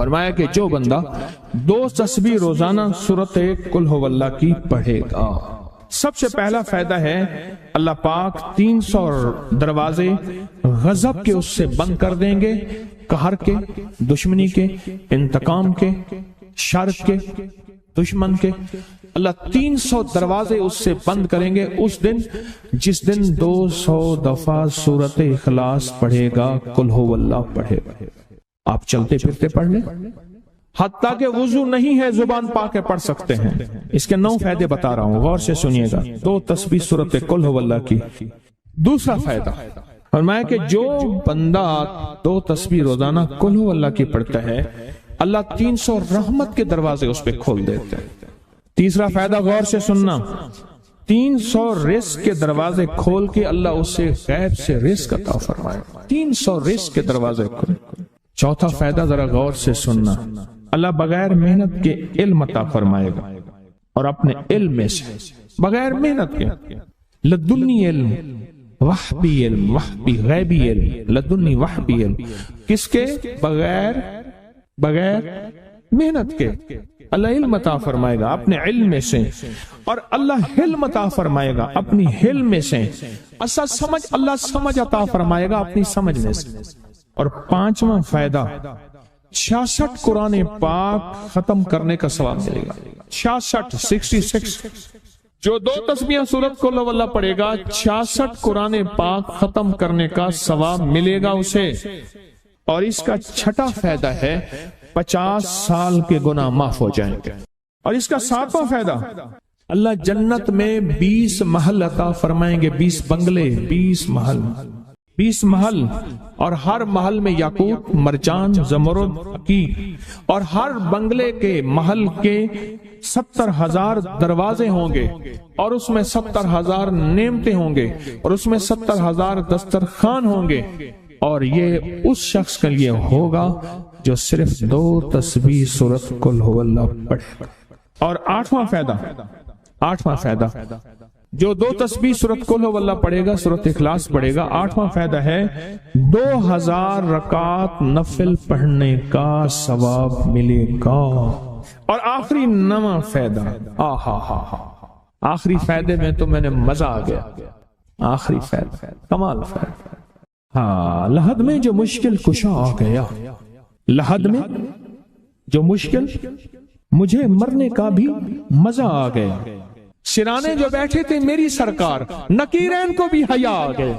فرمایا کہ جو بندہ 2 تسبیح روزانہ سورۃ قل هو اللہ کی پڑھے گا، سب سے پہلا فائدہ ہے اللہ پاک 300 دروازے غضب کے اس سے بند کر دیں گے، قہر کے، دشمنی کے، انتقام کے، شر کے، دشمن کے۔ اللہ 300 دروازے اس سے بند کریں گے اس دن جس دن 200 دفعہ سورۃ اخلاص پڑھے گا، قل هو اللہ پڑھے گا۔ آپ چلتے پھرتے پڑھ لیں، حتیٰ کہ وضو نہیں ہے زبان پاک کے پڑھ سکتے ہیں۔ اس کے 9 فائدے بتا رہا ہوں، غور سے سنیے گا۔ 2 تسبیح سورۃ قل هو اللہ کی۔ دوسرا فائدہ فرمایا کہ جو بندہ 2 تسبیح روزانہ قل هو اللہ کی پڑھتا ہے، اللہ 300 رحمت کے دروازے اس پہ کھول دیتے ہیں۔ تیسرا فائدہ غور سے سننا، 300 رزق کے دروازے کھول کے اللہ اس سے غیب سے رزق عطا فرمائے، 300 رزق کے دروازے کھول۔ چوتھا فائدہ ذرا غور سے سننا، اللہ بغیر محنت کے علم عطا فرمائے گا، اور اپنے علم میں سے بغیر محنت کے، لدنی علم، وحبی علم، وحبی غیبی علم، لدنی وحبی علم، کس کے؟ بغیر محنت کے اللہ علم عطا فرمائے گا اپنے علم میں سے، اور اللہ حلم عطا فرمائے گا اپنی حلم میں سے، اللہ سمجھ عطا فرمائے گا اپنی سمجھ میں سے۔ اور 5واں فائدہ 66 قرآن پاک ختم کرنے کا ثواب ملے گا۔ 66 جو 2 تسبیح سورۃ قل هو اللہ پڑھے گا، 66 قرآن پاک ختم کرنے کا ثواب ملے گا اسے۔ اور اس کا 6واں فائدہ ہے 50 سال کے گناہ معاف ہو جائیں گے۔ اور اس کا 7واں فائدہ، اللہ جنت میں 20 محل عطا فرمائیں گے، 20 بنگلے، 20 محل، اور ہر محل میں یاقوت، مرجان، زمرد، عقیق، اور ہر بنگلے کے محل کے 70,000 دروازے ہوں گے، اور اس میں 70,000 نعمتیں ہوں گے، اور اس میں 70,000 دسترخوان ہوں گے، اور یہ اس شخص کے لیے ہوگا جو صرف 2 تسبیح سورۃ قل هو اللہ پڑھے۔ اور 8واں فائدہ جو 2 تسبیح سورۃ قل هو اللہ پڑھے گا، سورۃ اخلاص پڑھے گا، 8واں فائدہ ہے 2000 رکعت نفل پڑھنے کا ثواب ملے گا۔ اور آخری 9واں فائدہ، آخری فائدے میں تو میں نے مزہ آ گیا، آخری فائدہ کمال فائدہ۔ لحد میں جو مشکل کشا آ گیا، لحد میں جو مشکل، مجھے مرنے کا بھی مزہ آ گیا۔ سرانے جو بیٹھے تھے میری سرکار، نکیرین کو بھی حیا آ گئے۔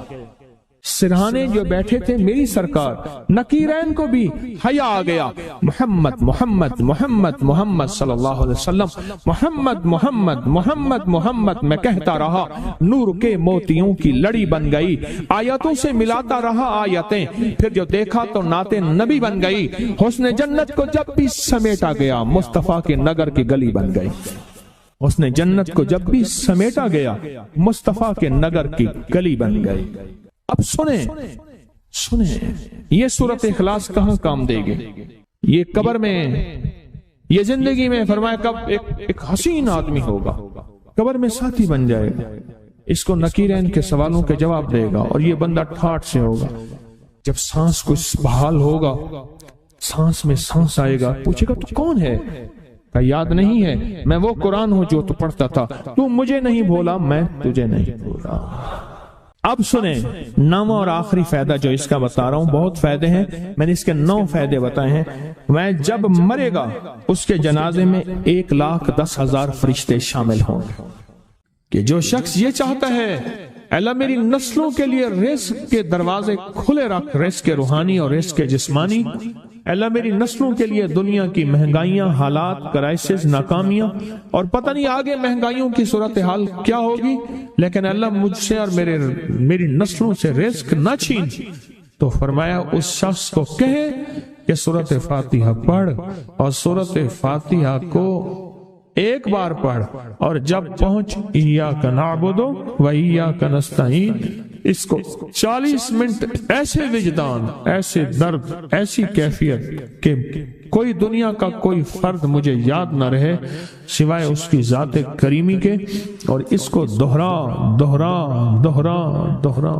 سرہانے جو بیٹھے تھے میری سرکار، نکیرین کو بھی حیا آ گیا۔ محمد محمد محمد محمد صلی اللہ علیہ وسلم، محمد محمد محمد محمد میں کہتا رہا، نور کے موتیوں کی لڑی بن گئی، آیتوں سے ملاتا رہا آیتیں، پھر جو دیکھا تو نعت نبی بن گئی۔ حسن جنت کو جب بھی سمیٹا گیا، مصطفیٰ کے نگر کی گلی بن گئی۔ حسن جنت کو جب بھی سمیٹا گیا، مصطفیٰ کے نگر کی گلی بن گئی۔ اب سنیں یہ سورۃ اخلاص کہاں کام دے گی؟ یہ قبر میں، یہ زندگی میں، فرمایا کب ایک حسین آدمی ہوگا، قبر میں ساتھی بن جائے گا، اس کو نکیرین کے سوالوں کے جواب دے گا، اور یہ بندہ ٹھاٹ سے ہوگا۔ جب سانس کچھ بحال ہوگا، سانس میں سانس آئے گا، پوچھے گا تو کون ہے؟ کہ یاد نہیں ہے، میں وہ قرآن ہوں جو تو پڑھتا تھا، تو مجھے نہیں بھولا، میں تجھے نہیں بھولا۔ اب سنیں 9واں اور آخری فائدہ جو اس کا بتا رہا ہوں، بہت فائدے ہیں، میں نے اس کے 9 فائدے بتائے ہیں۔ میں جب مرے گا اس کے جنازے میں 1,10,000 فرشتے شامل ہوں گے، کہ جو شخص یہ چاہتا ہے اللہ میری نسلوں کے لیے رزق کے دروازے کھلے رکھ، رزق روحانی اور رزق جسمانی، اللہ میری نسلوں کے لیے دنیا کی مہنگائیاں، حالات، کرائسس، ناکامیاں، اور پتہ نہیں آگے مہنگائیوں کی صورتحال کیا ہوگی، لیکن اللہ مجھ سے اور میری نسلوں سے رزق نہ چھین، تو فرمایا اس شخص کو کہے کہ سورۃ فاتحہ پڑھ، اور سورۃ فاتحہ کو ایک بار پڑھ، اور جب پہنچ ایاک نعبد و ایاک نستعین، اس کو 40 منٹ ایسے وجدان، ایسے درد، ایسی کیفیت کہ کوئی دنیا کا کوئی فرد مجھے یاد نہ رہے سوائے اس کی ذات کریمی کے، اور اس کو دہرا دہرا دہرا دہرا،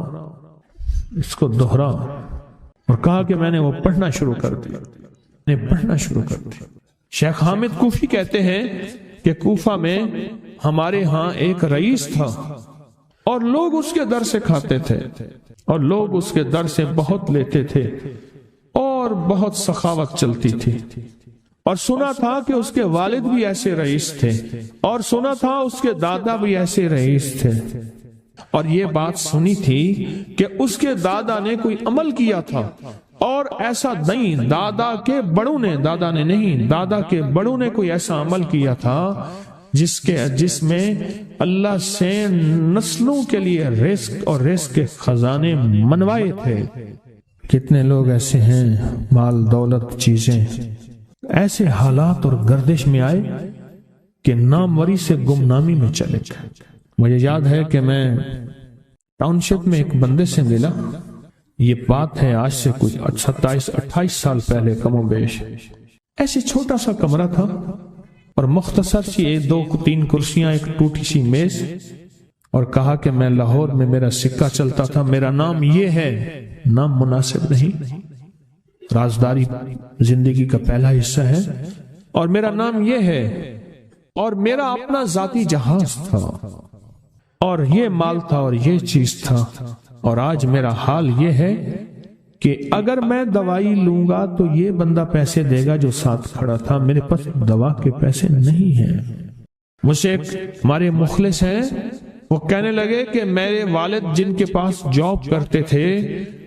اس کو دہرا، اور کہا کہ میں نے وہ پڑھنا شروع کر دیا۔ نے پڑھنا شروع کر دیا۔ شیخ حامد کوفی کہتے ہیں کہ کوفہ میں ہمارے ہاں ایک رئیس تھا اور لوگ اس کے در سے کھاتے تھے اور لوگ اس کے در سے بہت لیتے تھے اور بہت سخاوت چلتی تھی، اور سنا تھا کہ اس کے والد بھی ایسے رئیس تھے اور سنا تھا اس کے دادا بھی ایسے رئیس تھے، اور یہ بات سنی تھی کہ اس کے دادا نے کوئی عمل کیا تھا اور ایسا نہیں، دادا کے بڑوں نے کوئی ایسا عمل کیا تھا جس میں اللہ سے نسلوں کے لیے رزق اور رزق کے خزانے منوائے تھے۔ کتنے لوگ ایسے ہیں، مال دولت چیزیں، ایسے حالات اور گردش میں آئے کہ ناموری سے گمنامی میں چلے گئے۔ مجھے یاد ہے کہ میں ٹاؤن شپ میں ایک بندے سے ملا، یہ بات ہے آج سے کچھ 27-28 سال پہلے کم و بیش۔ ایسے چھوٹا سا کمرہ تھا اور مختصر سی 2-3 کرسیاں، ایک ٹوٹی سی میز، اور کہا کہ میں لاہور میں میرا سکہ چلتا تھا، میرا نام یہ ہے، نام مناسب نہیں، رازداری زندگی کا پہلا حصہ ہے، اور میرا نام یہ ہے، اور میرا اپنا ذاتی جہاز تھا اور یہ مال تھا اور یہ چیز تھا، اور آج میرا حال یہ ہے کہ اگر میں دوائی لوں گا تو یہ بندہ پیسے دے گا جو ساتھ کھڑا تھا، میرے پاس دوا کے پیسے نہیں ہیں۔ مجھ سے ایک ہمارے مخلص ہیں، وہ کہنے لگے کہ میرے والد جن کے پاس جاب کرتے تھے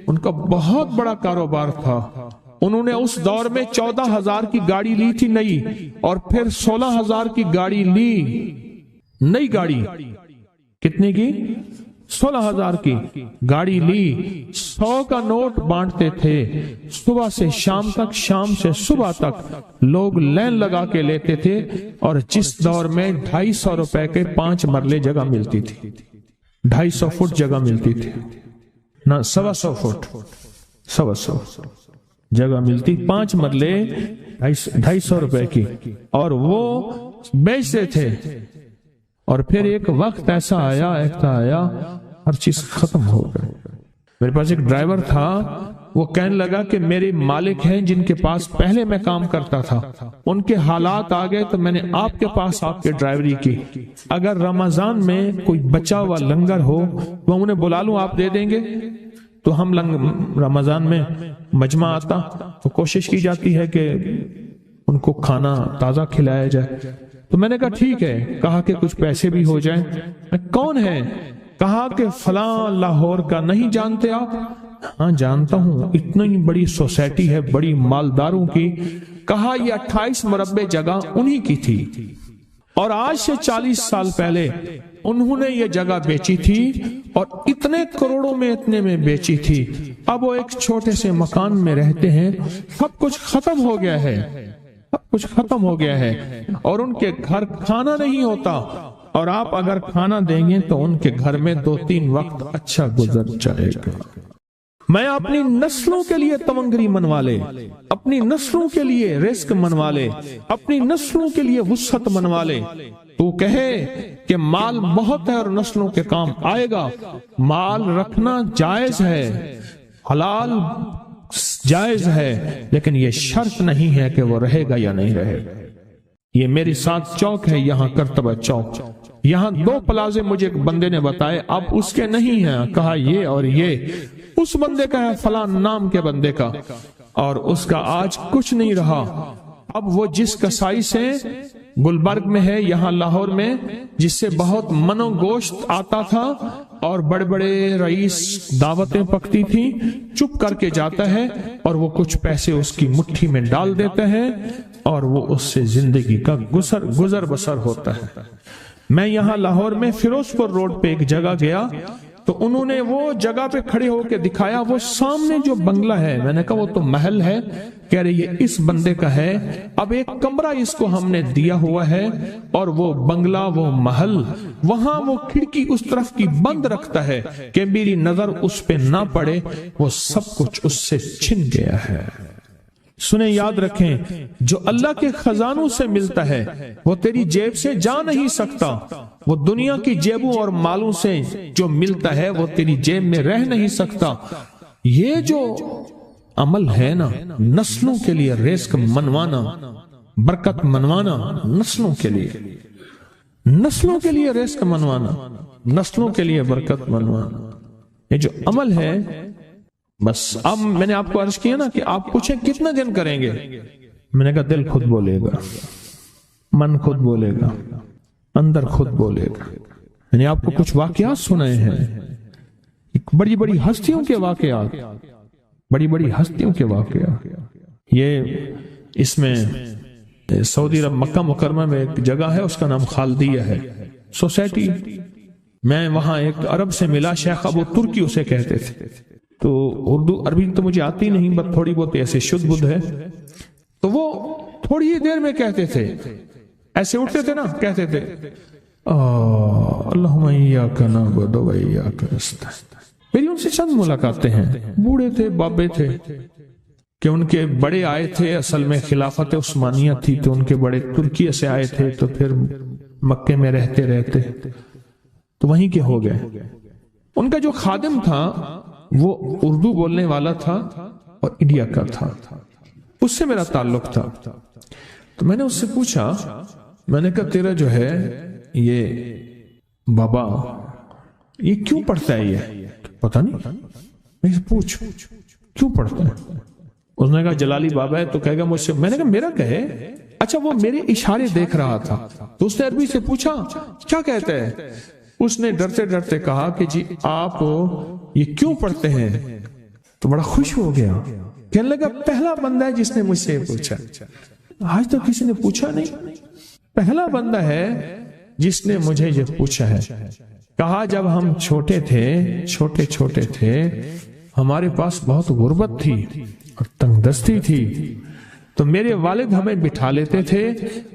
ان کا بہت بڑا کاروبار تھا، انہوں نے اس دور میں 14,000 کی گاڑی لی تھی نئی، اور پھر 16,000 کی گاڑی لی، نئی گاڑی، کتنے کی؟ 16,000 کی گاڑی لی، 100 کا نوٹ بانٹتے تھے، صبح سے شام تک، شام سے صبح تک لوگ لین لگا کے لیتے تھے، اور جس دور میں 250 روپے کے 5 مرلے جگہ ملتی تھی، 250 فٹ جگہ ملتی تھی، نہ 125 فٹ، 125 جگہ ملتی، 5 مرلے 250 روپے کی، اور وہ بیچتے تھے۔ اور پھر ایک وقت ایسا آیا ہر چیز ختم ہو گئی۔ میرے پاس ایک ڈرائیور تھا، وہ کہنے لگا کہ میرے مالک ہیں جن کے پاس پہلے میں کام کرتا تھا، ان کے حالات آ گئے تو میں نے آپ کے پاس آپ کے ڈرائیوری کی، اگر رمضان میں کوئی بچا ہوا لنگر ہو وہ انہیں بلا لوں، آپ دے دیں گے؟ تو ہم رمضان میں مجمع آتا تو کوشش کی جاتی ہے کہ ان کو کھانا تازہ کھلایا جائے، تو میں نے کہا ٹھیک ہے، کہا کہ کچھ پیسے بھی ہو جائیں۔ کون ہے؟ کہا کہ فلاں لاہور کا، نہیں جانتے آپ؟ ہاں جانتا ہوں، اتنی بڑی سوسائٹی ہے بڑی مالداروں کی۔ کہا یہ 28 مربع جگہ انہی کی تھی، اور آج سے 40 سال پہلے انہوں نے یہ جگہ بیچی تھی، اور اتنے کروڑوں میں اتنے میں بیچی تھی، اب وہ ایک چھوٹے سے مکان میں رہتے ہیں، سب کچھ ختم ہو گیا ہے، سب کچھ ختم ہو گیا ہے، اور ان کے گھر کھانا نہیں ہوتا، اور آپ اگر کھانا دیں گے تو ان کے گھر میں 2-3 وقت اچھا گزر جائے گا۔ میں اپنی نسلوں کے لیے تونگری منوا لے، اپنی نسلوں کے لیے رزق منوا لے، اپنی نسلوں کے لیے وسعت منوا لے۔ تو کہے کہ مال بہت ہے اور نسلوں کے کام آئے گا، مال رکھنا جائز ہے، حلال جائز ہے، لیکن یہ شرط نہیں ہے کہ وہ رہے گا یا نہیں رہے گا۔ یہ میری ساتھ چوک ہے، یہاں کرتبہ چوک، یہاں 2 پلازے مجھے ایک بندے نے بتائے، اب اس کے نہیں ہیں، کہا یہ اور یہ اس بندے کا ہے، فلاں نام کے بندے کا، اور اس کا آج کچھ نہیں رہا۔ اب وہ جس کسائی سے گلبرگ میں ہے، یہاں لاہور میں، جس سے بہت منو گوشت آتا تھا اور بڑے بڑے رئیس دعوتیں پکتی تھی، چپ کر کے جاتا ہے اور وہ کچھ پیسے اس کی مٹھی میں ڈال دیتا ہے اور وہ اس سے زندگی کا گزر بسر ہوتا ہے۔ میں یہاں لاہور میں فیروز پور روڈ پہ ایک جگہ گیا تو انہوں نے وہ جگہ پہ کھڑے ہو کے دکھایا، وہ سامنے جو بنگلہ ہے، میں نے کہا وہ تو محل ہے، کہہ رہے یہ اس بندے کا ہے، اب ایک کمرہ اس کو ہم نے دیا ہوا ہے اور وہ بنگلہ وہ محل وہاں وہ کھڑکی اس طرف کی بند رکھتا ہے کہ میری نظر اس پہ نہ پڑے، وہ سب کچھ اس سے چھن گیا ہے۔ سنیں، یاد رکھیں، جو اللہ کے خزانوں سے ملتا ہے وہ تیری جیب سے جا نہیں سکتا، وہ دنیا کی جیبوں اور مالوں سے جو ملتا ہے وہ تیری جیب میں رہ نہیں سکتا۔ یہ جو عمل ہے نا نسلوں کے لیے رزق منوانا، برکت منوانا، نسلوں کے لیے رزق منوانا، نسلوں کے لیے برکت منوانا، یہ جو عمل ہے بس. اب میں نے آپ کو عرض کیا نا کہ آپ پوچھیں کتنا دن کریں گے، میں نے کہا دل خود بولے گا، من خود بولے گا، اندر خود بولے گا. میں نے آپ کو کچھ واقعات سنائے ہیں، بڑی بڑی ہستیوں کے واقعات، بڑی بڑی ہستیوں کے واقعات. یہ اس میں سعودی عرب مکہ مکرمہ میں ایک جگہ ہے، اس کا نام خالدیہ ہے سوسائٹی. میں وہاں ایک عرب سے ملا، شیخ ابو ترکی اسے کہتے تھے. تو اردو عربی تو مجھے آتی نہیں، بس تھوڑی بہت ایسے شدھ بدھ ہے. تو وہ تھوڑی ہی دیر میں کہتے تھے، ایسے اٹھتے تھے نا، کہتے تھے اللہم ایاک نعبد و ایاک نستعین. میری ان سے چند ملاقاتیں ہیں. بوڑھے تھے، بابے تھے، کہ ان کے بڑے آئے تھے، اصل میں خلافت عثمانیہ تھی تو ان کے بڑے ترکیہ سے آئے تھے، تو پھر مکے میں رہتے تو وہیں کے ہو گئے. ان کا جو خادم تھا وہ اردو بولنے والا تھا اور انڈیا کا تھا، اس سے میرا تعلق تھا. تو میں نے اس سے پوچھا، میں نے کہا تیرا جو ہے یہ بابا یہ کیوں پڑھتا ہے؟ یہ پتہ نہیں، میں پوچھ کیوں پڑھتا ہے؟ اس نے کہا جلالی بابا ہے تو کہے گا مجھ سے. میں نے کہا میرا کہے. اچھا وہ میرے اشارے دیکھ رہا تھا تو اس نے عربی سے پوچھا کیا کہتا ہے؟ اس نے ڈرتے ڈرتے کہا کہ جی آپ یہ کیوں پڑھتے ہیں؟ تو بڑا خوش ہو گیا، کہنے لگا پہلا بندہ ہے جس نے مجھ سے پوچھا، آج تو کسی نے پوچھا نہیں، پہلا بندہ ہے جس نے مجھے یہ پوچھا ہے. کہا جب ہم چھوٹے تھے ہمارے پاس بہت غربت تھی اور تنگ دستی تھی، تو میرے والد ہمیں بٹھا لیتے تھے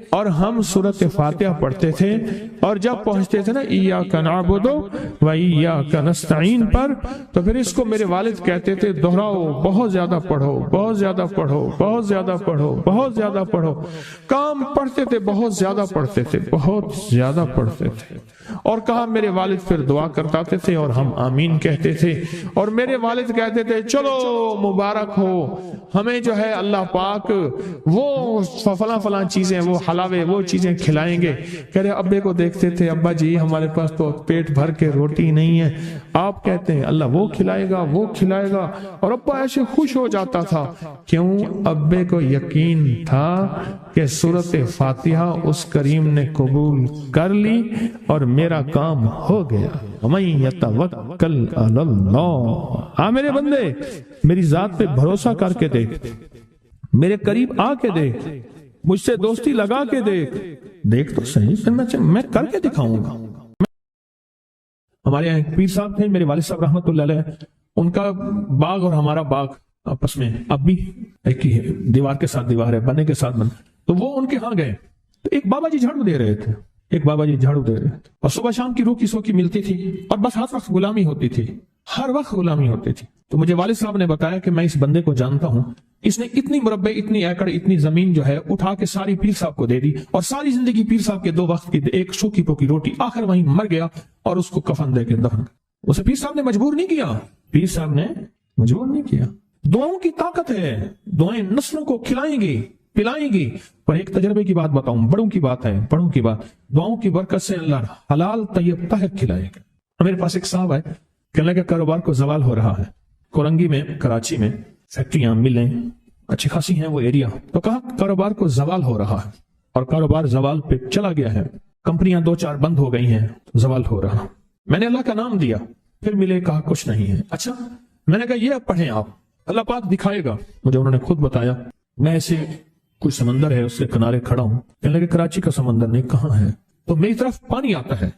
اور ہم سورۃ فاتحہ پڑھتے تھے، اور جب پہنچتے تھے نا ایاک نعبد و ایاک نستعین پر، تو پھر اس کو میرے والد کہتے تھے دہراؤ، بہت زیادہ پڑھو، بہت زیادہ پڑھو، بہت زیادہ پڑھو، بہت زیادہ پڑھو. کام پڑھتے تھے، بہت زیادہ پڑھتے تھے، بہت زیادہ پڑھتے تھے. اور کہا میرے والد پھر دعا کرتاتے تھے اور ہم آمین کہتے تھے، اور میرے والد کہتے تھے چلو مبارک ہو، ہمیں جو ہے اللہ پاک وہ فلاں چیزیں، وہ حلاوے، وہ چیزیں کھلائیں گے. کہہ رہے ابے کو دیکھتے تھے، ابا جی ہمارے پاس تو پیٹ بھر کے روٹی نہیں ہے، آپ کہتے ہیں اللہ وہ کھلائے گا، وہ کھلائے گا. اور ابا ایسے خوش ہو جاتا تھا. کیوں؟ ابے کو یقین تھا کہ سورۃ فاتحہ اس کریم نے قبول کر لی اور میرا کام ہو گیا. وَمَن يَتَوَكَّلْ عَلَى اللَّهِ. ہاں میرے بندے، میری ذات پہ بھروسہ کر کے دیکھ، میرے قریب آ کے دیکھ، مجھ سے دوستی لگا کے دیکھ تو صحیح، پھر میں کر کے دکھاؤں گا. ہمارے یہاں ایک پیر صاحب تھے، میرے والد صاحب رحمۃ اللہ علیہ، ان کا باغ اور ہمارا باغ آپس میں اب بھی ایک ہی ہے، دیوار کے ساتھ دیوار ہے، بنے کے ساتھ بنے. تو وہ ان کے ہاں گئے تو ایک بابا جی جھاڑو دے رہے تھے، اور صبح شام کی روکی سوکی ملتی تھی، اور بس ہر وقت غلامی ہوتی تھی، ہر وقت غلامی ہوتی تھی. تو مجھے والد صاحب نے بتایا کہ میں اس بندے کو جانتا ہوں، اس نے اتنی مربع، اتنی ایکڑ، اتنی زمین جو ہے اٹھا کے ساری پیر صاحب کو دے دی، اور ساری زندگی پیر صاحب کے 2 وقت کی ایک سوکھی پوکی روٹی، آخر وہیں مر گیا اور اس کو کفن دے کے دفن. اسے پیر صاحب نے مجبور نہیں کیا، پیر صاحب نے مجبور نہیں کیا. دعاؤں کی طاقت ہے، دعائیں نسلوں کو کھلائیں گی، پلائیں گی. اور ایک تجربے کی بات بتاؤں، بڑوں کی بات ہے، بڑوں کی بات، دعاؤں کی برکت سے اللہ حلال طیب طاہر کھلائے گا. میرے پاس ایک صاحب ہے، کہنے لگا کاروبار کو زوال ہو رہا ہے. کورنگی میں، کراچی میں فیکٹریاں، ملیں اچھی خاصی ہیں وہ ایریا. تو کہا کاروبار کو زوال ہو رہا ہے، اور کاروبار زوال پہ چلا گیا ہے، کمپنیاں 2-4 بند ہو گئی ہیں، زوال ہو رہا. میں نے اللہ کا نام دیا، پھر ملے، کہا کچھ نہیں ہے. اچھا، میں نے کہا یہ اب پڑھیں آپ، اللہ پاک دکھائے گا. مجھے انہوں نے خود بتایا، میں ایسے کوئی سمندر ہے اس کے کنارے کھڑا ہوں. کہنے لگے کراچی کا سمندر. نہیں، کہاں ہے؟ تو میری طرف پانی آتا ہے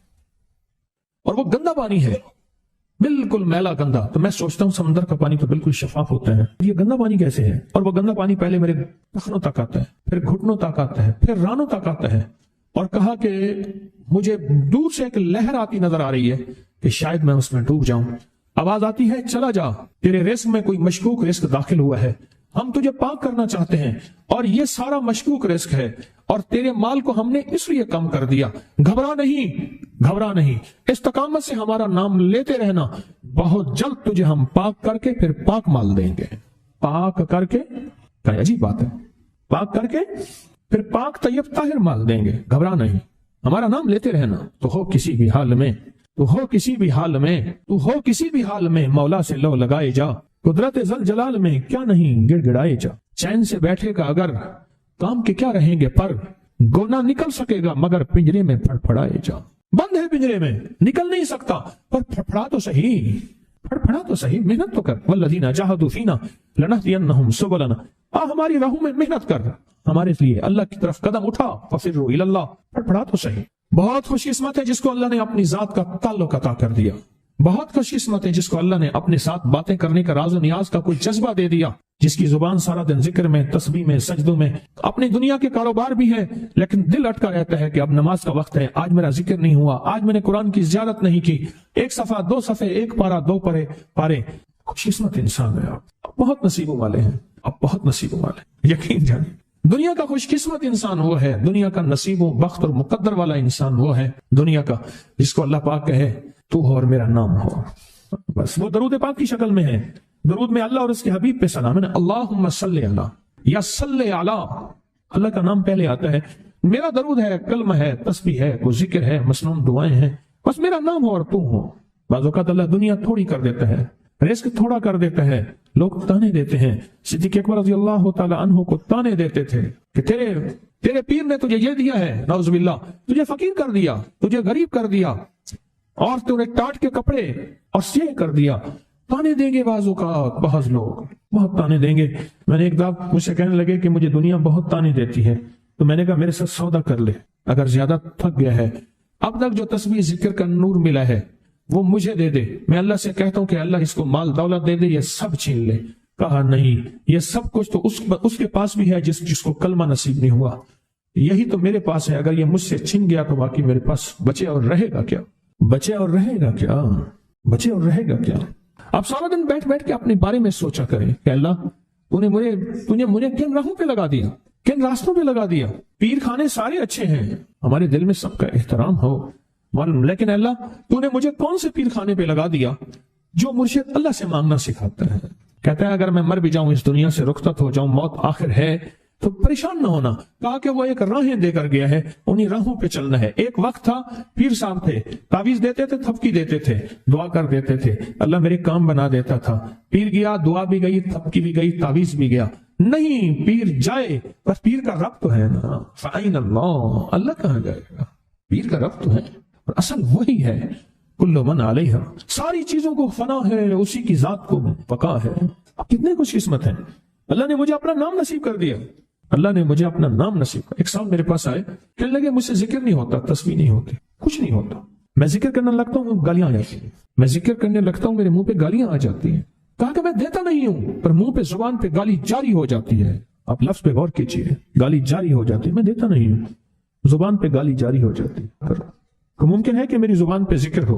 اور وہ گندا پانی ہے، بالکل میلا گندا. تو میں سوچتا ہوں سمندر کا پانی تو بالکل شفاف ہوتا ہے، یہ گندا پانی کیسے ہے؟ اور وہ گندا پانی پہلے میرے ٹخنوں تک آتا ہے، پھر گھٹنوں تک آتا ہے، پھر رانوں تک آتا ہے. اور کہا کہ مجھے دور سے ایک لہر آتی نظر آ رہی ہے کہ شاید میں اس میں ڈوب جاؤں. آواز آتی ہے چلا جا، تیرے رزق میں کوئی مشکوک رزق داخل ہوا ہے، ہم تجھے پاک کرنا چاہتے ہیں، اور یہ سارا مشکوک رزق ہے، اور تیرے مال کو ہم نے اس لیے کم کر دیا. گھبرا نہیں، استقامت سے ہمارا نام لیتے رہنا، بہت جلد تجھے ہم پاک کر کے پھر پاک مال دیں گے. پاک کر کے، عجیب بات ہے، پاک کر کے پھر پاک طیب طاہر مال دیں گے، گھبرا نہیں، ہمارا نام لیتے رہنا، تو ہو کسی بھی حال میں، تو ہو کسی بھی حال میں، تو ہو کسی بھی حال میں، مولا سے لو لگائے جا، قدرت ذل جلال میں کیا نہیں گڑ گڑائے جا، چین سے بیٹھے گا اگر کام کے کیا رہیں گے پر، گونا نکل سکے گا مگر پنجرے میں پھڑ پھڑائے جا، بند ہے پنجرے میں نکل نہیں سکتا پر پھڑپھڑا تو صحیح، پھڑپھڑا تو صحیح، محنت تو کر، والذین جاہدوا فینا لنہدینہم سبلنا، ہماری راہوں میں محنت کر، ہمارے لیے اللہ کی طرف قدم اٹھا، ففروا الی اللہ، پھڑپھڑا تو صحیح۔ بہت خوش قسمت ہے جس کو اللہ نے اپنی ذات کا تعلق عطا کر دیا، بہت خوش قسمت ہے جس کو اللہ نے اپنے ساتھ باتیں کرنے کا راز و نیاز کا کوئی جذبہ دے دیا، جس کی زبان سارا دن ذکر میں، تسبیح میں، سجدوں میں، اپنی دنیا کے کاروبار بھی ہے لیکن دل اٹکا رہتا ہے کہ اب نماز کا وقت ہے، آج میرا ذکر نہیں ہوا، آج میں نے قرآن کی زیارت نہیں کی، ایک صفحہ، دو صفحے، ایک پارہ، دو پارے، خوش قسمت انسان ہے آپ بہت نصیبوں والے ہیں، آپ بہت نصیبوں والے، یقین جانیں دنیا کا خوش قسمت انسان وہ ہے، دنیا کا نصیب و بخت اور مقدر والا انسان وہ ہے دنیا کا جس کو اللہ پاک کہے تو ہو اور میرا نام ہو، بس وہ درود پاک کی شکل میں ہے، درود میں اللہ اور اس کے حبیب پہ سلام ہے، اللہم صلی علی یا صلی علی، اللہ کا نام پہلے آتا ہے، میرا درود ہے، کلمہ ہے، تسبیح ہے، کوئی ذکر ہے، مسنون دعائیں ہیں، بس میرا نام ہو اور تو ہو۔ بعض اوقات اللہ دنیا تھوڑی کر دیتا ہے، رزق تھوڑا کر دیتا ہے، لوگ تانے دیتے ہیں، صدیق اکبر رضی اللہ تعالی عنہ کو تانے دیتے تھے کہ تیرے پیر نے تجھے یہ دیا ہے، نعوذ باللہ، تجھے فقیر کر دیا، تجھے غریب کر دیا، اور تجھے ٹاٹ کے کپڑے اور سیاہ کر دیا، تانے دیں گے بعض اوقات، بعض لوگ بہت تانے دیں گے۔ میں نے ایک دفعہ مجھ سے کہنے لگے کہ مجھے دنیا بہت تانے دیتی ہے، تو میں نے کہا میرے ساتھ سودا کر لے، اگر زیادہ تھک گیا ہے، اب تک جو تسبیح ذکر کا نور ملا ہے وہ مجھے دے دے، میں اللہ سے کہتا ہوں کہ اللہ اس کو مال دولت دے دے، یہ سب چھین لے۔ کہا نہیں، یہ سب کچھ تو اس کے پاس بھی ہے جس کو کلمہ نصیب نہیں ہوا، یہی تو میرے پاس ہے، اگر یہ مجھ سے چھن گیا تو باقی میرے پاس بچے اور رہے گا کیا، بچے اور رہے گا کیا، بچے اور رہے گا کیا۔ آپ سارا دن بیٹھ کے اپنے بارے میں سوچا کریں کہ اللہ تُنے مجھے کن راہوں پہ لگا دیا، کن راستوں پہ لگا دیا۔ پیر خانے سارے اچھے ہیں، ہمارے دل میں سب کا احترام ہو، لیکن اللہ تو نے مجھے کون سے پیر خانے پہ لگا دیا جو مرشد اللہ سے مانگنا سکھاتا ہے، کہتا ہے اگر میں مر بھی جاؤں، اس دنیا سے رخصت ہو جاؤں، موت آخر ہے تو پریشان نہ ہونا، کہا کہ وہ ایک راہیں دے کر گیا ہے، انہی راہوں پہ چلنا ہے۔ ایک وقت تھا پیر صاحب تھے، تعویذ دیتے تھے، تھپکی دیتے تھے، دعا کر دیتے تھے، اللہ میرے کام بنا دیتا تھا، پیر گیا، دعا بھی گئی، تھپکی بھی گئی، تعویذ بھی گیا، نہیں پیر جائے، بس پیر کا رب تو ہے نا، فَأَيْنَ اللَّهُ، اللہ کہاں جائے گا، پیر کا رب تو ہے، اور اصل وہی ہے، کل من علیہا، ساری چیزوں کو فنا ہے، اسی کی ذات کو بقا ہے۔ اب کتنے خوش قسمت ہیں، اللہ نے مجھے اپنا نام نصیب کر دیا، اللہ نے مجھے اپنا نام نصیب کر۔ ایک صاحب میرے پاس آئے، کہنے لگے مجھ سے ذکر نہیں ہوتا، تسبیح نہیں ہوتی، کچھ نہیں ہوتا، میں ذکر کرنے لگتا ہوں گالیاں آ جاتی ہیں، میں ذکر کرنے لگتا ہوں میرے منہ پہ گالیاں آ جاتی ہیں۔ کہا کہ میں دیتا نہیں ہوں، پر منہ پہ زبان پہ گالی جاری ہو جاتی ہے، آپ لفظ پہ غور کیجئے، گالی جاری ہو جاتی ہے، میں دیتا نہیں ہوں، زبان پہ گالی جاری ہو جاتی ہے۔ تو ممکن ہے کہ میری زبان پہ ذکر ہو۔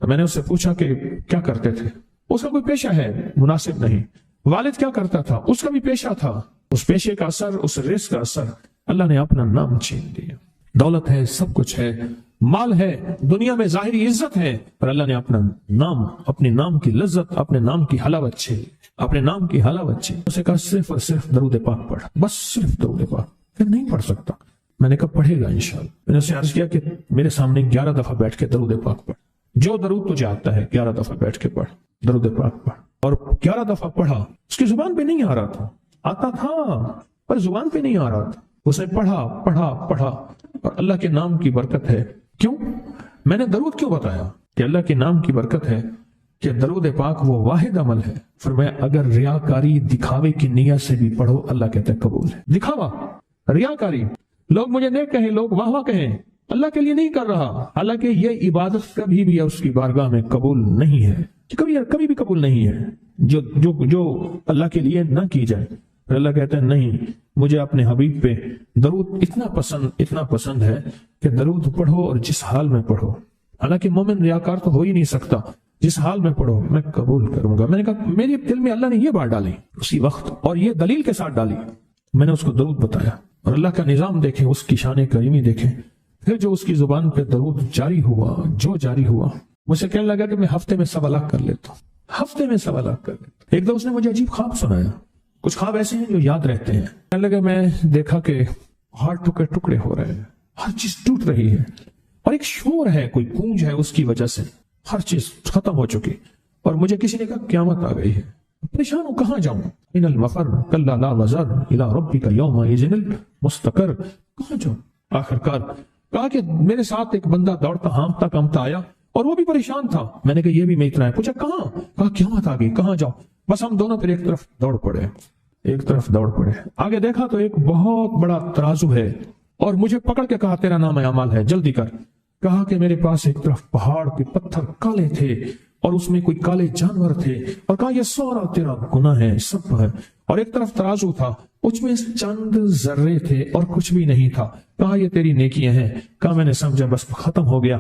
تو میں نے اس سے پوچھا کہ کیا کرتے تھے، اس کا کوئی پیشہ ہے مناسب نہیں، والد کیا کرتا تھا، اس کا بھی پیشہ تھا، اس پیشے کا اثر، اس رزق کا اثر، اللہ نے اپنا نام چھین دیا۔ دولت ہے، سب کچھ ہے، مال ہے، دنیا میں ظاہری عزت ہے، پر اللہ نے اپنا نام، اپنے نام کی لذت، اپنے نام کی حلاوت چھین، اپنے نام کی حلاوت چھین۔ اسے کہا صرف اور صرف درود پاک پڑھ، بس صرف درود پاک، پھر نہیں پڑھ سکتا۔ میں نے کہا پڑھے گا انشاءاللہ۔ میں نے اسے عرض کیا کہ میرے سامنے 11 دفعہ بیٹھ کے درود پاک پڑھ، جو درود تجھے آتا ہے 11 دفعہ بیٹھ کے پڑھ، درود پاک پڑھ۔ اور 11 دفعہ پڑھا، اس کی زبان پہ نہیں آ رہا تھا، آتا تھا پر زبان پہ نہیں آ رہا تھا، اس نے پڑھا، اور اللہ کے نام کی برکت ہے۔ کیوں میں نے درود کیوں بتایا کہ اللہ کے نام کی برکت ہے کہ درود پاک وہ واحد عمل ہے، فرمایا اگر ریاکاری، دکھاوے کی نیت سے بھی پڑھو، اللہ کہتا ہے قبول ہے۔ دکھاوا، ریاکاری، لوگ مجھے نیک کہیں، لوگ واہ واہ کہیں، اللہ کے لیے نہیں کر رہا، حالانکہ یہ عبادت کبھی بھی اس کی بارگاہ میں قبول نہیں ہے، کبھی بھی قبول نہیں ہے جو اللہ کے لیے نہ کی جائے۔ پھر اللہ کہتا ہے نہیں، مجھے اپنے حبیب پہ درود اتنا پسند ہے کہ درود پڑھو اور جس حال میں پڑھو، حالانکہ مومن ریاکار تو ہو ہی نہیں سکتا، جس حال میں پڑھو میں قبول کروں گا۔ میں نے کہا میرے دل میں اللہ نے یہ بات ڈالی اسی وقت، اور یہ دلیل کے ساتھ ڈالی، میں نے اس کو درود بتایا، اور اللہ کا نظام دیکھیں، اس کی شان کریمی دیکھیں۔ پھر جو اس کی زبان پہ درود جاری ہوا، مجھ سے کہنے لگا کہ میں ہفتے میں 1.25 لاکھ کر لیتا ہوں، ہفتے میں 1.25 لاکھ کر لیتا ہوں۔ ایک دو اس نے مجھے عجیب خواب سنایا، کچھ خواب ایسے ہیں جو یاد رہتے ہیں. کہنے لگے میں دیکھا کہ پہاڑ ٹکڑے ٹکڑے ہو رہے ہیں، ہر چیز ٹوٹ رہی ہے، اور ایک شور ہے، کوئی گونج ہے، اس کی وجہ سے ہر چیز ختم ہو چکی. اور مجھے کسی نے کہا قیامت آ گئی ہے. پریشان ہوں، کہاں جاؤں؟ ان المفر کلا لا وزر الى ربک یومئذ المستقر. کہاں جاؤں؟ آخر کار کہا کہ میرے ساتھ ایک بندہ دوڑتا ہانپتا کامتا آیا اور وہ بھی پریشان تھا. میں نے کہا یہ بھی میں اتنا ہے. پوچھا کہاں؟ کہا قیامت آ گئی، کہاں جاؤں؟ بس ہم دونوں پھر ایک طرف دوڑ پڑے. آگے دیکھا تو ایک بہت بڑا ترازو ہے اور مجھے پکڑ کے کہا تیرا نام اعمال ہے، جلدی کر. کہا کہ میرے پاس ایک طرف پہاڑ کے پتھر کالے تھے اور اس میں کوئی کالے جانور تھے، اور کہا یہ سارا تیرا گناہ ہے، سب ہے. اور ایک طرف ترازو تھا، اس میں چند ذرے تھے اور کچھ بھی نہیں تھا. کہا یہ تیری نیکیاں ہیں. کہا میں نے سمجھا بس ختم ہو گیا.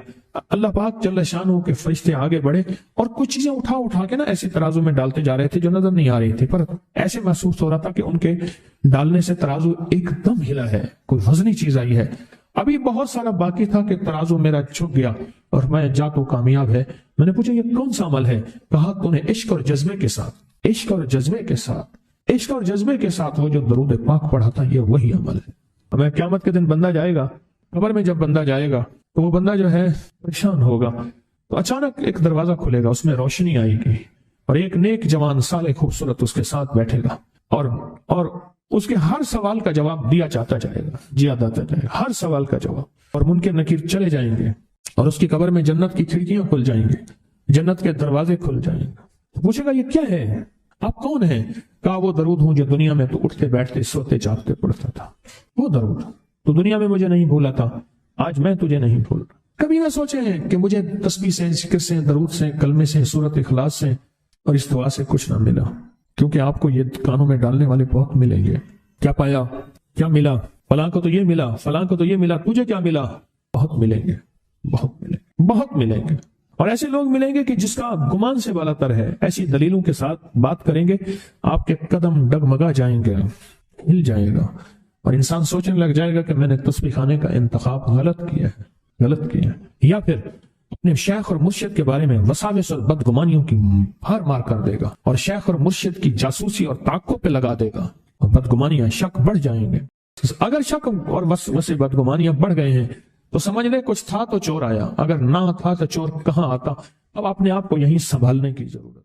اللہ پاک جل شانہ کے فرشتے آگے بڑھے اور کچھ چیزیں اٹھا کے نا ایسے ترازو میں ڈالتے جا رہے تھے جو نظر نہیں آ رہی تھی، پر ایسے محسوس ہو رہا تھا کہ ان کے ڈالنے سے ترازو ایک دم ہلا ہے، کوئی وزنی چیز آئی ہے. ابھی بہت سارا باقی تھا کہ ترازو میرا جھک گیا اور میں جا تو کامیاب ہے. میں نے پوچھا یہ کون سا عمل ہے؟ کہا تو نے عشق اور جذبے کے ساتھ وہ جو درود پاک پڑھا تھا، یہ وہی عمل ہے. ہمیں قیامت کے دن بندہ جائے گا قبر میں، جب بندہ جائے گا تو وہ بندہ جو ہے پریشان ہوگا. تو اچانک ایک دروازہ کھلے گا، اس میں روشنی آئے گی اور ایک نیک جوان صالح خوبصورت اس کے ساتھ بیٹھے گا اور اس کے ہر سوال کا جواب دیا جاتا جائے گا، ہر سوال کا جواب. اور منکر نکیر چلے جائیں گے اور اس کی قبر میں جنت کی کھڑکیاں کھل جائیں گے، جنت کے دروازے کھل جائیں گے. پوچھے گا یہ کیا ہے؟ آپ کون ہیں؟ کہا وہ درود ہوں جو دنیا میں تو اٹھتے بیٹھتے سوتے جاگتے پڑھتا تھا. وہ درود تو دنیا میں مجھے نہیں بھولا تھا، آج میں تجھے نہیں بھول رہا. کبھی نہ سوچے ہیں کہ مجھے تسبیح سے، ذکر سے، درود سے، کلمے سے، سورت اخلاص سے اور اس دعا سے کچھ نہ ملا، کیونکہ آپ کو یہ کانوں میں ڈالنے والے بہت ملیں گے. کیا پایا؟ کیا ملا؟ فلاں کو تو یہ ملا، فلاں کو تو یہ ملا، تجھے کیا ملا؟ بہت ملیں گے. اور ایسے لوگ ملیں گے کہ جس کا گمان سے بالا تر ہے. ایسی دلیلوں کے ساتھ بات کریں گے، آپ کے قدم ڈگمگا جائیں گے، ہل جائے گا، اور انسان سوچنے لگ جائے گا کہ میں نے تسبیح خانے کا انتخاب غلط کیا ہے. یا پھر اپنے شیخ اور مرشد کے بارے میں وساوس اور بدگمانیوں کی بھار مار کر دے گا اور شیخ اور مرشد کی جاسوسی اور تعقب پہ لگا دے گا اور بدگمانیاں، شک بڑھ جائیں گے. اگر شک اور وسوسے بدگمانیاں بڑھ گئے ہیں تو سمجھ لے کچھ تھا تو چور آیا، اگر نہ تھا تو چور کہاں آتا. اب اپنے آپ کو یہیں سنبھالنے کی ضرورت.